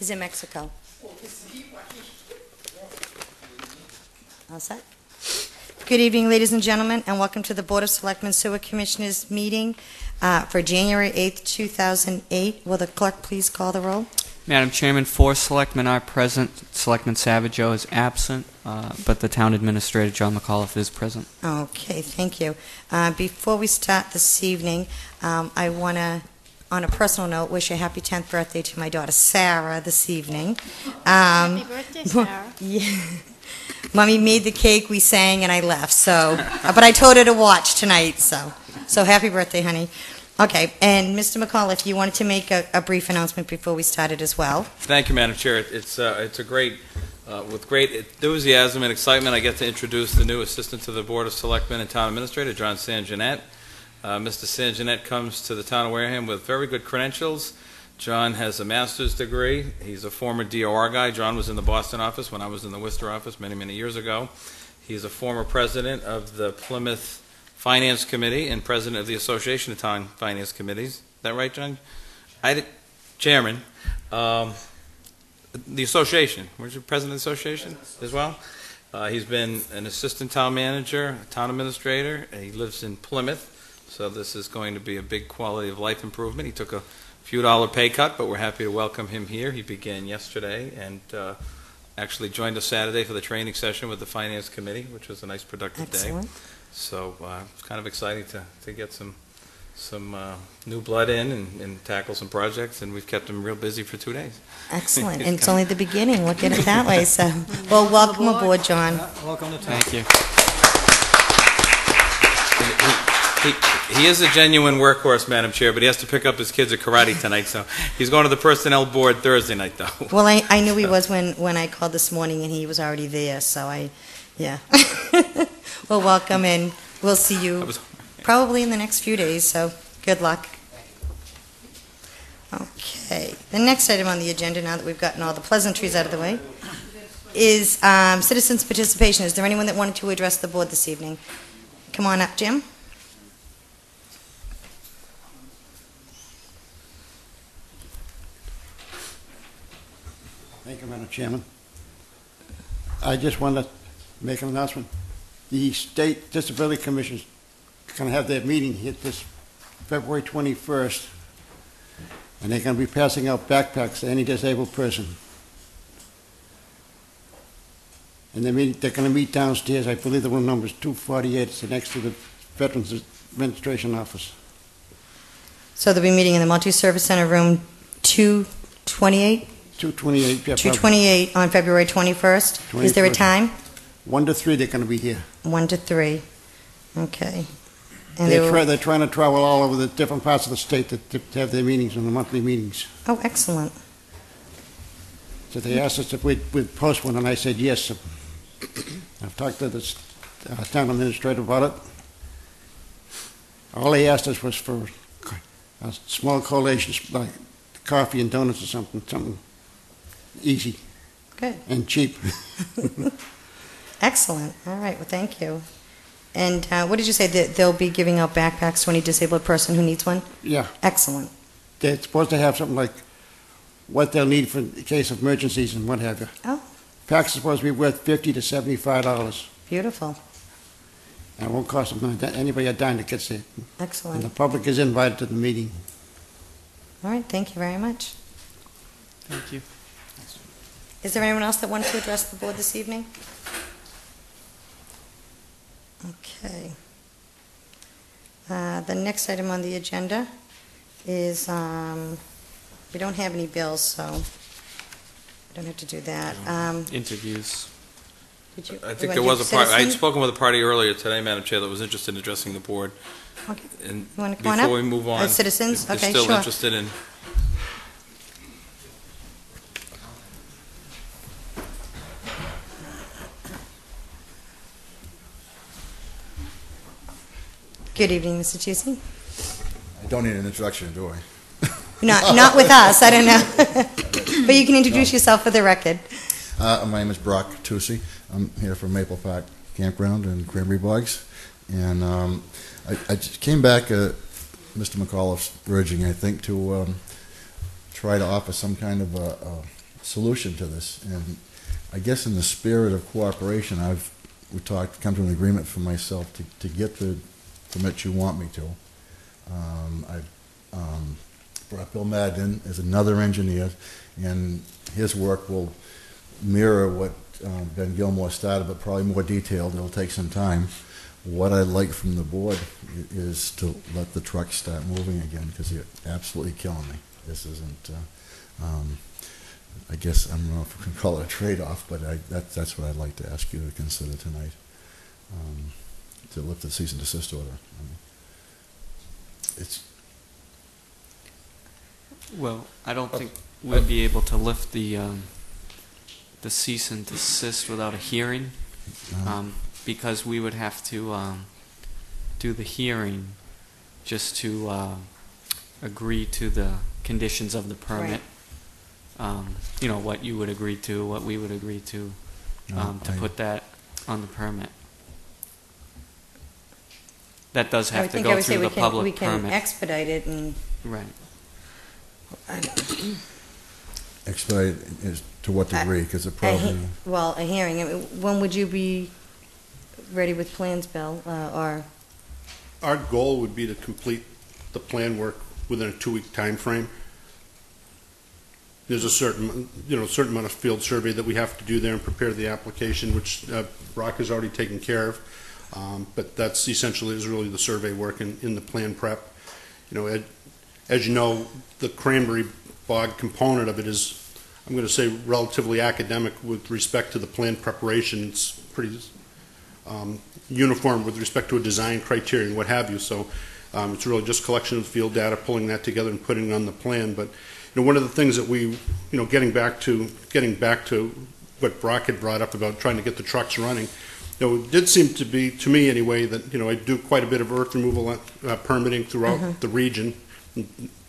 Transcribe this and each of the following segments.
He's in Mexico. All set? Good evening, ladies and gentlemen, and welcome to the Board of Selectmen Sewer Commissioners meeting for January 8th, 2008. Will the clerk please call the roll? Madam Chairman, 4 selectmen are present. Selectman Savageau is absent, but the town administrator, John McAuliffe, is present. Okay, thank you. Before we start this evening, I want to, on a personal note, wish a happy 10th birthday to my daughter Sarah this evening. Happy birthday, Sarah. Yeah. Mommy made the cake, we sang, and I left, so, but I told her to watch tonight, so happy birthday, honey. Okay, and Mr. McAuliffe, you wanted to make a brief announcement before we started as well. Thank you, Madam Chair. It's a great, with great enthusiasm and excitement, I get to introduce the new Assistant to the Board of Selectmen and Town Administrator, John Sanguinet. Mr. Sanguinet comes to the town of Wareham with very good credentials. John has a master's degree. He's a former DOR guy. John was in the Boston office when I was in the Worcester office many, many years ago. He's a former president of the Plymouth Finance Committee and president of the Association of Town Finance Committees. Is that right, John? Chairman. The association. Where's your president of the association as well? He's been an assistant town manager, a town administrator. He lives in Plymouth, so this is going to be a big quality of life improvement. He took a few dollar pay cut, but we're happy to welcome him here. He began yesterday and actually joined us Saturday for the training session with the Finance Committee, which was a nice productive Excellent. day. So it's kind of exciting to get some new blood in and tackle some projects, and we've kept him real busy for 2 days. Excellent, and it's only the beginning, look at it that way, so, well, welcome aboard, John. Welcome to Thank you. He is a genuine workhorse, Madam Chair, but he has to pick up his kids at karate tonight, so he's going to the personnel board Thursday night, though. Well, I knew he was when I called this morning, and he was already there, so yeah. Well, welcome, and we'll see you probably in the next few days, so good luck. Okay, the next item on the agenda, now that we've gotten all the pleasantries out of the way, is citizens' participation. Is there anyone that wanted to address the board this evening? Come on up, Jim. Thank you, Madam Chairman. I just want to make an announcement. The State Disability Commission is going to have their meeting here this February 21st, and they're going to be passing out backpacks to any disabled person. And they're going to meet downstairs. I believe the room number is 248. It's next to the Veterans Administration office. So they'll be meeting in the Multi-Service Center, room 228? 228, yeah. 228 on February 21st. Is there a time? 1 to 3 they're going to be here. 1 to 3. Okay. And They're trying to travel all over the different parts of the state to have their meetings and the monthly meetings. Oh, excellent. So they asked us if we'd post one, and I said yes. So I've talked to the town administrator about it. All they asked us was for a small collation, like coffee and donuts or something easy. Good. And cheap. Excellent. All right. Well, thank you. And what did you say? That they'll be giving out backpacks to any disabled person who needs one? Yeah. Excellent. They're supposed to have something like what they'll need for the case of emergencies and what have you. Oh. Packs are supposed to be worth $50 to $75. Beautiful. And it won't cost them anybody a dime that gets there. Excellent. And the public is invited to the meeting. All right. Thank you very much. Thank you. Is there anyone else that wanted to address the board this evening? Okay. The next item on the agenda is, we don't have any bills, so we don't have to do that. Interviews. Did you, I think there was a party. I had spoken with a party earlier today, Madam Chair, that was interested in addressing the board. Okay. And You want to come on up? before we move on, citizens? if they're Okay, still sure. interested in. Good evening, Mr. Chusey. I don't need an introduction, do I? Not with us, I don't know. But you can introduce yourself for the record. My name is Brock Tucci. I'm here from Maple Park Campground in Cranberry Bogs. And I just came back at Mr. McAuliffe's urging, I think, to try to offer some kind of a solution to this. And I guess in the spirit of cooperation, come to an agreement for myself to get the permit you want me to. I've brought Bill Madden as another engineer, and his work will mirror what Ben Gilmore started, but probably more detailed. It'll take some time. What I'd like from the board is to let the trucks start moving again, because they're absolutely killing me. This isn't, I guess, I don't know if we can call it a trade-off, but that's what I'd like to ask you to consider tonight, to lift the cease and desist order. It's Well, I don't think we'd be able to lift the cease and desist without a hearing, because we would have to do the hearing just to agree to the conditions of the permit. You know, what you would agree to, what we would agree to put that on the permit. That does have to go through the public permit. We can expedite it and... Right. expedite is to what degree? Because it probably... Well, a hearing. I mean, when would you be ready with plans, Bill? Or Our goal would be to complete the plan work within a 2-week time frame. There's a certain amount of field survey that we have to do there and prepare the application, which Brock has already taken care of. But that's essentially is really the survey work in the plan prep. You know, as you know, the cranberry bog component of it is, I'm going to say, relatively academic with respect to the plan preparation. It's pretty uniform with respect to a design criteria and what have you. So it's really just collection of field data, pulling that together and putting it on the plan. But you know, one of the things that we, getting back to what Brock had brought up about trying to get the trucks running, it did seem to be, to me anyway, that I do quite a bit of earth removal permitting throughout the region,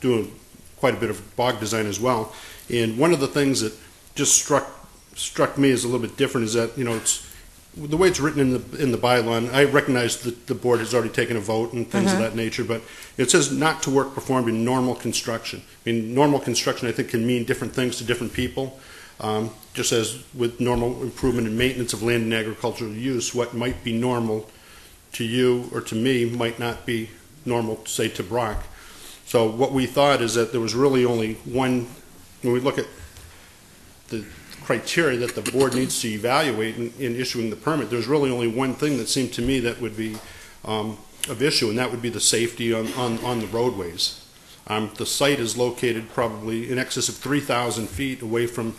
doing quite a bit of bog design as well. And one of the things that just struck me as a little bit different is that it's the way it's written in the bylaw. And I recognize that the board has already taken a vote and things of that nature, but it says not to work performed in normal construction. I mean, normal construction I think can mean different things to different people. Just as with normal improvement and maintenance of land and agricultural use, what might be normal to you or to me might not be normal, say, to Brock. So what we thought is that there was really only one, when we look at the criteria that the board needs to evaluate in issuing the permit, there's really only one thing that seemed to me that would be of issue, and that would be the safety on the roadways. The site is located probably in excess of 3,000 feet away from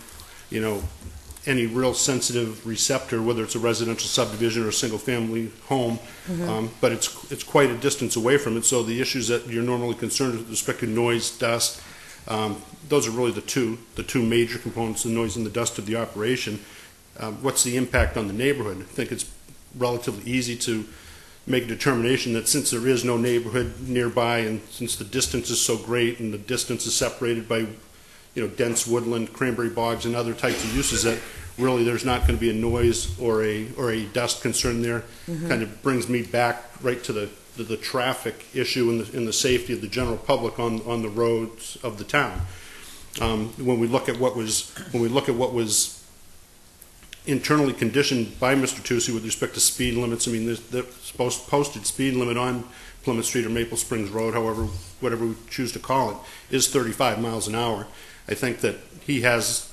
any real sensitive receptor, whether it's a residential subdivision or a single-family home, but it's quite a distance away from it. So the issues that you're normally concerned with respect to noise, dust, those are really the two major components: the noise and the dust of the operation. What's the impact on the neighborhood? I think it's relatively easy to make a determination that since there is no neighborhood nearby, and since the distance is so great, and the distance is separated by dense woodland, cranberry bogs, and other types of uses, that really there's not going to be a noise or a dust concern there. Kind of brings me back right to the traffic issue and the safety of the general public on the roads of the town. When we look at what was internally conditioned by Mr. Tucci with respect to speed limits, I mean, there's the posted speed limit on Plymouth Street or Maple Springs Road, whatever we choose to call it, is 35 miles an hour. I think that he has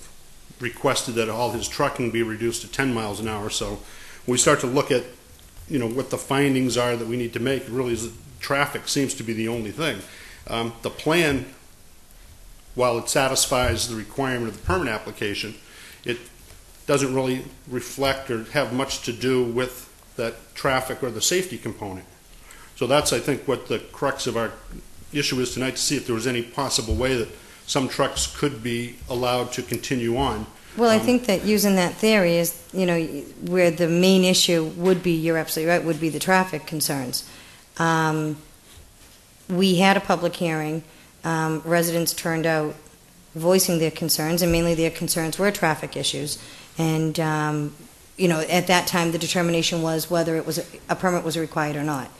requested that all his trucking be reduced to 10 miles an hour. So when we start to look at, what the findings are that we need to make, really is that traffic seems to be the only thing. The plan, while it satisfies the requirement of the permit application, it doesn't really reflect or have much to do with that traffic or the safety component. So that's, I think, what the crux of our issue is tonight, to see if there was any possible way that some trucks could be allowed to continue on. Well, I think that using that theory is, where the main issue would be, you're absolutely right, would be the traffic concerns. We had a public hearing. Residents turned out voicing their concerns, and mainly their concerns were traffic issues. And, at that time, the determination was whether it was a permit was required or not.